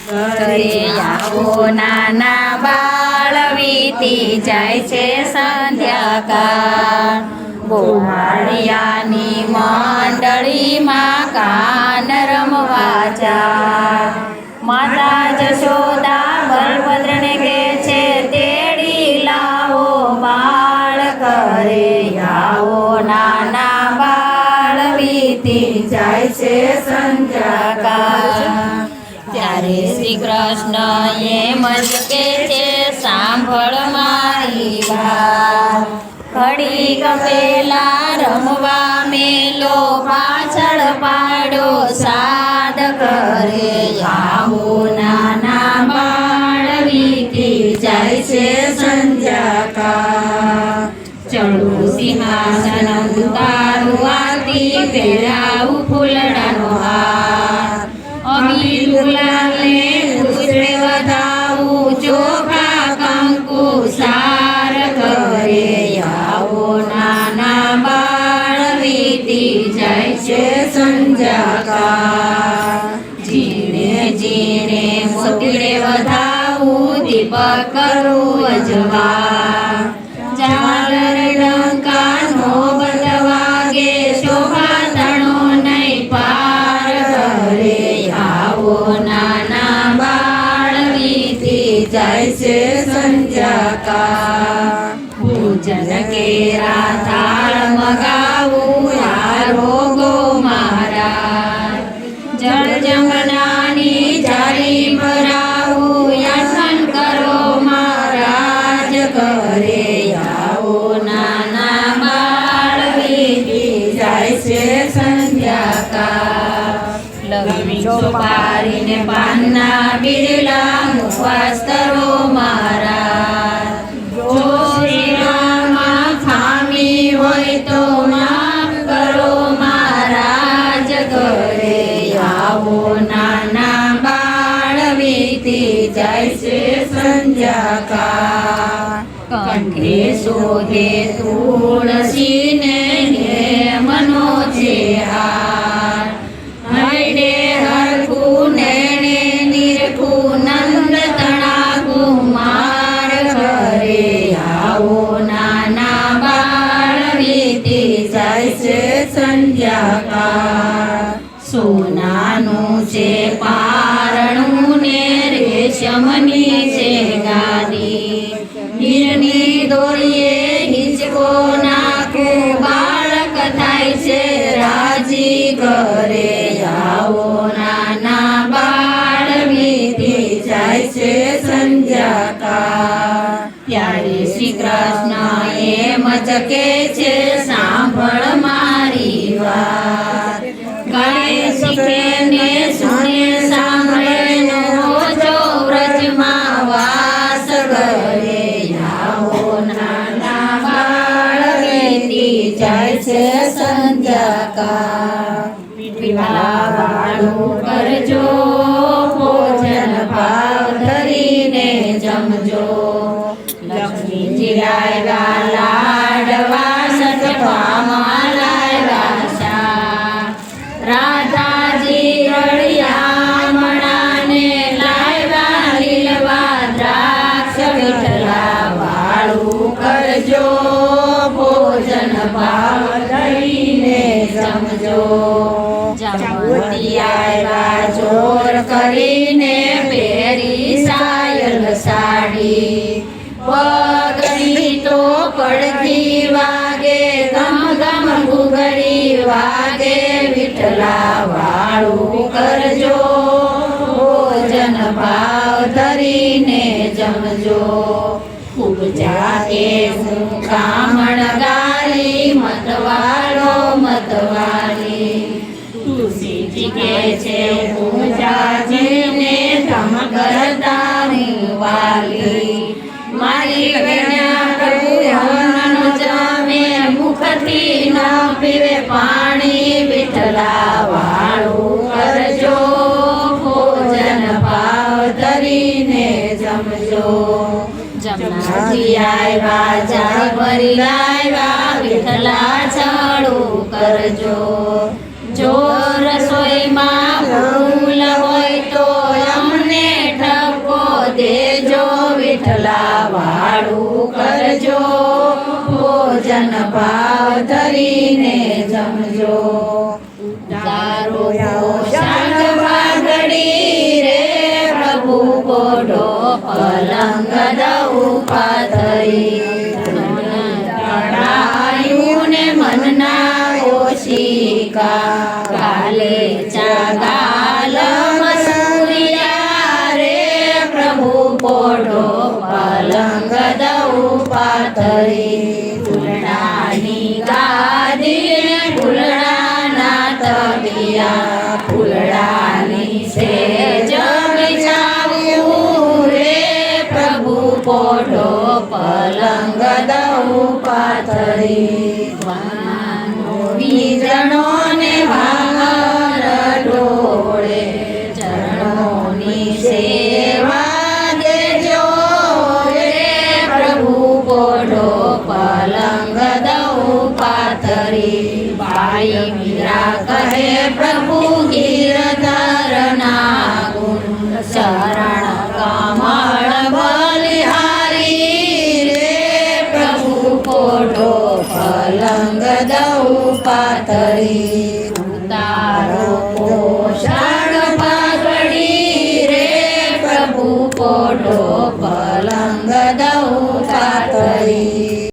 ઘરે આવો નાના બાળ વીતી જાય છે સંધ્યાકાળ ગોવાળિયાની મંડળીમાં કાન રમવા જાય માતા જશોદા બલભદ્રને કહે છે તેડી લાવો બાળ ઘરે આવો નાના બાળ વીતી જાય છે સંધ્યાકાળ ત્યારે શ્રી કૃષ્ણ એમ જ કે છે સાંભળ મારી વાત ઘડીક પેલા રમવા મેલો પાછળ પાડો સાદ કરે આવો નાના બાળ વીતી જાય છે સંધ્યાકાળ ચડું સિંહાસન ઉતારું આરતી પહેરાવું ફૂલડાનો હાર અબીર ગુલાલને પુષ્પે વધાવું ચોખા કંકુ સાર કરે આવો નાના બાળ વીતી જાય છે સંધ્યાકાળ જીણે જીણે મોતીડે વધાવું દીપક કરું અજવા ઝાલર ડંકાનો બંધ વાગે શોભા તણો નહીં પાર કરે આવો નાના બાળ વીતી જાય છે સંધ્યાકાળ પૂજન કેરા થાળ મગાવું આરોગો મારા જળ જમનાની જારી ભરાવું યાસન કરો મહારાજ કરે આવો નાના બાળ વીતી જાય છે સંધ્યાકાળ લક્ષ્મી ચોપારીને પાનના બિરલા મુખવાસ કરો મહારાજ જો શ્રીરામમાં ખામી હોય તો માફ કરો મહારાજ ઘરે આવો નાના બાળ વીતી જાય છે સંધ્યાકાળ કંઠે શોધે તુલસીને મનો છે હાર હૈડે હરખું નેણે નિરખું નંદ તણા કુમાર ઘરે આવો નાના બાળ વીતી જાય છે સંધ્યાકાળ સોનાનું છે પારણું ને રેશમની છે ગાદી હીરની દોરીએ હિંચકો નાખું બાળક થાય છે રાજી ઘરે આવો નાના બાળ વીતી જાય છે સંધ્યાકાળ ત્યારે શ્રી કૃષ્ણ એમ જ કે છે સાંભળ મારી વાત ગળે શીખે ને સુણે સાંભળે નો જો વ્રજમાં વાસ ઘરે આવો નાના બાળ વીતી જાય છે સંધ્યાકાળ પીવા વાળું કરજો ભોજન ભાવ ધરીને જમજો લક્ષ્મીજી લાવ્યા લાડવા સઠવામાં લાવ્યા શા રાધાજી અળિયામણાને લાવ્યા લીલવા દ્રાક્ષ વિઠલા વાળું કરજો ભોજન ભાવ ધરીને જમજો જમતી આવ્યા જોર કરીને પહેરી સાયલ સાડી પગડી તો પડતી વાગે ગમ ગમ ઘૂઘરી વાગે વિઠલા વાળું કરજો ભોજન ભાવ ધરીને જમજો પૂજા એ હું કામણ ગારી મતવાળો મતવાળી તુલસીજી કે છે પૂજાજીને ધમ કરતાની વાલી મારી કન્યા પ્રભુ જમે મુખથી ન પીવે પાણી વિઠલા વાળું કરજો ભોજન ભાવ ધરીને જમજો જમનાથી આવ્યા જાય ભરી લાવ્યા વિઠલા છાડું કરજો જો રસોઈમાં ભૂલ હોય તો અમને ભાવ ધરીને જમજો. તારો શાંત વાગડી રે પ્રભુ પોઢો પલંગ દઉં પાથરી. તળાયું ને મનના ઓશિકા ગાલે ચાગાલ મસૂરિયા રે પ્રભુ પોઢો પલંગ દઉં પાથરી. ફૂલડાની ગાદી ને ફૂલડાના તબિયા ફૂલડાની સેજ બિછાવ્યું રે પ્રભુ પોઢો પલંગ દઉં પાથરી. વીજણો ને ભાંગર ઢોળે ચરણોની સેવા દેજો રે પ્રભુ પોઢો પલંગ દઉં પાથરી. ભાઈ મીરા કહે પ્રભુ ગિરધરના ગુણ શરણ કમળ બલિહારી રે પ્રભુ પોઢો પલંગ દઉં પાથરી.